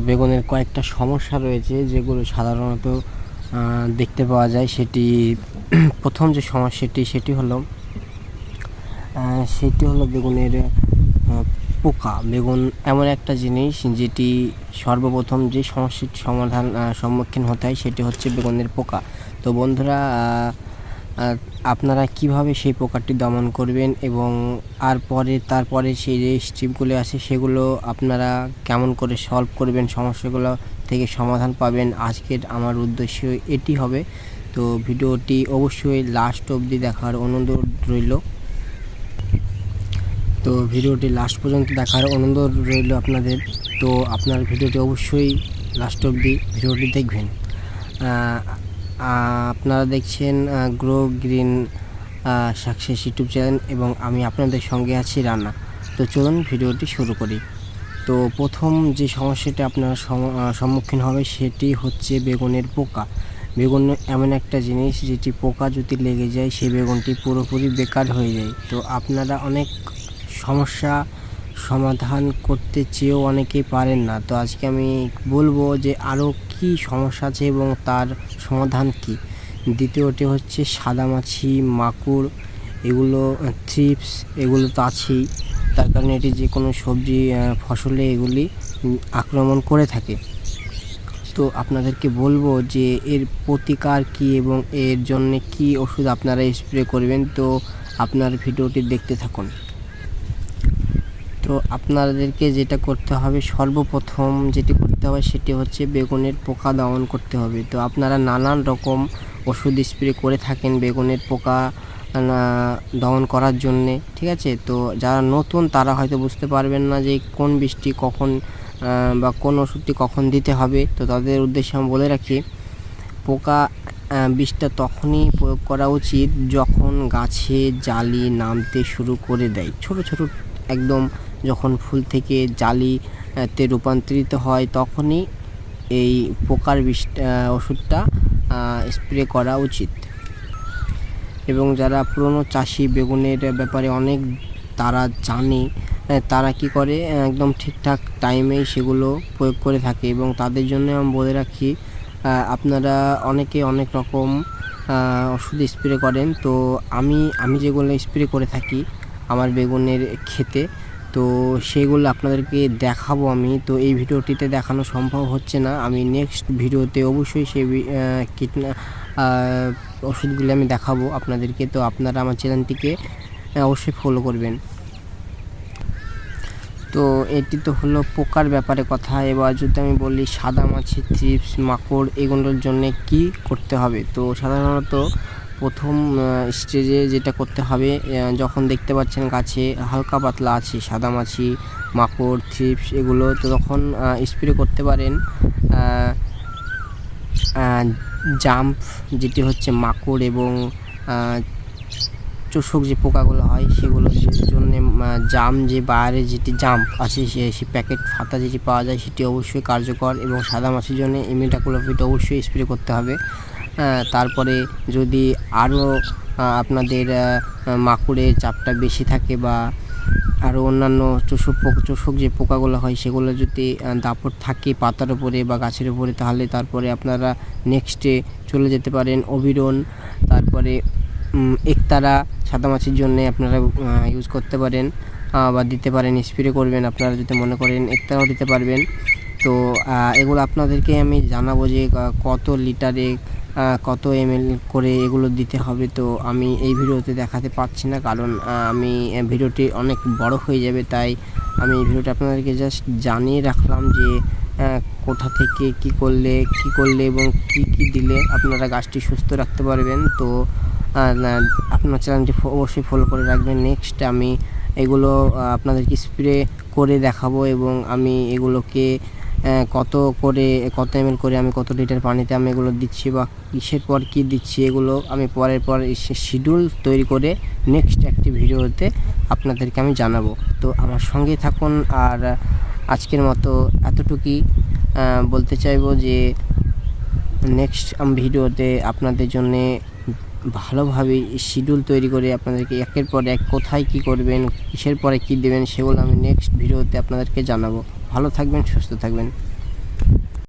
বেগুনের কয়েকটা সমস্যা রয়েছে যেগুলো সাধারণত দেখতে পাওয়া যায়। সেটি প্রথম যে সমস্যাটি সেটি হলো বেগুনের পোকা। বেগুন এমন একটা জিনিস যেটি সর্বপ্রথম যে সমস্যার সম্মুখীন হতে হয় সেটি হচ্ছে বেগুনের পোকা। তো বন্ধুরা, আপনারা কিভাবে সেই পোকাটি দমন করবেন এবং তারপরে সেই যে স্টেপগুলো আছে সেগুলো আপনারা কেমন করে সলভ করবেন, সমস্যাগুলো থেকে সমাধান পাবেন, আজকের আমার উদ্দেশ্য এটি হবে। তো ভিডিওটি অবশ্যই লাস্ট অবধি দেখার অনুরোধ রইল। আপনাদের। তো আপনার ভিডিওটি অবশ্যই লাস্ট অবধি ভিডিওটি দেখবেন। আপনারা দেখছেন grow green success YouTube channel এবং আমি আপনাদের সঙ্গে আছি রানা। তো চলুন ভিডিওটি শুরু করি। তো প্রথম যে সমস্যাটি আপনারা সম্মুখীন হবে সেটি হচ্ছে বেগুনের পোকা। বেগুন এমন একটা জিনিস যেটি পোকা যদি লেগে যায় সেই বেগুনটি পুরোপুরি বেকার হয়ে যায়। তো আপনারা অনেক সমস্যা সমাধান করতে চেয়েও অনেকেই পারেন না। তো আজকে আমি বলবো যে আরও কি সমস্যা আছে এবং তার সমাধান কি। দ্বিতীয়টি হচ্ছে সাদামাছি, মাকড়, এগুলো থ্রিপস, এগুলো তো আছেই। তার কারণে এটি যে কোনো সবজি ফসলে এগুলি আক্রমণ করে থাকে। তো আপনাদেরকে বলবো যে এর প্রতিকার কি এবং এর জন্য কি ওষুধ আপনারা স্প্রে করবেন। তো আপনার ভিডিওটি দেখতে থাকুন। তো আপনাদেরকে যেটা করতে হবে, সর্বপ্রথম যেটি করতে হবে সেটি হচ্ছে বেগুনের পোকা দমন করতে হবে। তো আপনারা নানান রকম ওষুধ স্প্রে করে থাকেন বেগুনের পোকা দমন করার জন্যে, ঠিক আছে। তো যারা নতুন তারা হয়তো বুঝতে পারবেন না যে কোন বীজটি কখন বা কোন ওষুধটি কখন দিতে হবে। তো তাদের উদ্দেশ্যে আমি বলে রাখি, পোকা বীজটা তখনই প্রয়োগ করা উচিত যখন গাছে জালি নামতে শুরু করে দেয়। ছোট ছোট একদম যখন ফুল থেকে জালিতে রূপান্তরিত হয় তখনই এই পোকার ওষুধটা স্প্রে করা উচিত। এবং যারা পুরনো চাষি বেগুনের ব্যাপারে অনেক তারা জানে, তারা কি করে একদম ঠিকঠাক টাইমেই সেগুলো প্রয়োগ করে থাকে। এবং তাদের জন্য আমি বলে রাখি, আপনারা অনেকে অনেক রকম ওষুধ স্প্রে করেন। তো আমি যেগুলো স্প্রে করে থাকি আমার বেগুনের ক্ষেতে, তো সেগুলো আপনাদেরকে দেখাবো আমি। তো এই ভিডিওটিতে দেখানো সম্ভব হচ্ছে না, আমি নেক্সট ভিডিওতে অবশ্যই সেই ওষুধগুলি আমি দেখাবো আপনাদেরকে। তো আপনারা আমার চ্যানেলটিকে অবশ্যই ফলো করবেন। তো এটি তো হলো পোকার ব্যাপারে কথা। এবার যদি আমি বলি সাদামাছি, থ্রিপস, মাকড়, এগুলোর জন্য কি করতে হবে। তো সাধারণত প্রথম স্টেজে যেটা করতে হবে, যখন দেখতে পাচ্ছেন গাছে হালকা পাতলা আছে সাদামাছি, মাকড়, থ্রিপস এগুলো, তো তখন স্প্রে করতে পারেন জাম্প, যেটি হচ্ছে মাকড় এবং চোষক যে পোকাগুলো হয় সেগুলোর জন্য জাম, যে বাইরে যেটি জাম্প আছে সেই প্যাকেট ফাতা যেটি পাওয়া যায় সেটি অবশ্যই কার্যকর। এবং সাদামাছির জন্য ইমিডাক্লোপিড অবশ্যই স্প্রে করতে হবে। তারপরে যদি আরও আপনাদের মাকড়ের চাপটা বেশি থাকে বা আরও অন্যান্য চোষক যে পোকাগুলো হয় সেগুলো যদি দাপট থাকে পাতার উপরে বা গাছের উপরে, তাহলে তারপরে আপনারা নেক্সটে চলে যেতে পারেন অবিরন, তারপরে একতারা সাদামাছির জন্য আপনারা ইউজ করতে পারেন বা দিতে পারেন, স্প্রে করবেন। আপনারা যদি মনে করেন একতারাও দিতে পারবেন। তো এগুলো আপনাদেরকে আমি জানাবো যে কত লিটারে কত ml করে এগুলো দিতে হবে। তো আমি এই ভিডিওতে দেখাতে পারছি না, কারণ আমি ভিডিওটি অনেক বড় হয়ে যাবে, তাই আমি এই ভিডিওটা আপনাদেরকে জাস্ট জানিয়ে রাখলাম যে কোথা থেকে কি করলে এবং কি দিলে আপনারা গাছটি সুস্থ রাখতে পারবেন। তো আপনার চ্যানেলটি অবশ্যই ফলো করে রাখবেন। নেক্সট আমি এগুলো আপনাদেরকে স্প্রে করে দেখাবো এবং আমি এগুলোকে কত ml করে আমি কত লিটার পানিতে আমি এগুলো দিচ্ছি বা কিসের পর কি দিচ্ছি, এগুলো আমি পরের শিডিউল তৈরি করে নেক্সট একটি ভিডিওতে আপনাদেরকে আমি জানাবো। তো আমার সঙ্গেই থাকুন। আর আজকের মতো এতটুকুই বলতে চাইবো যে নেক্সট ভিডিওতে আপনাদের জন্যে ভালোভাবে শিডিউল তৈরি করে আপনাদেরকে একের পর এক কোথায় কি করবেন, কিসের পরে কি দেবেন, সেগুলো আমি নেক্সট ভিডিওতে আপনাদেরকে জানাবো। ভালো থাকবেন, সুস্থ থাকবেন।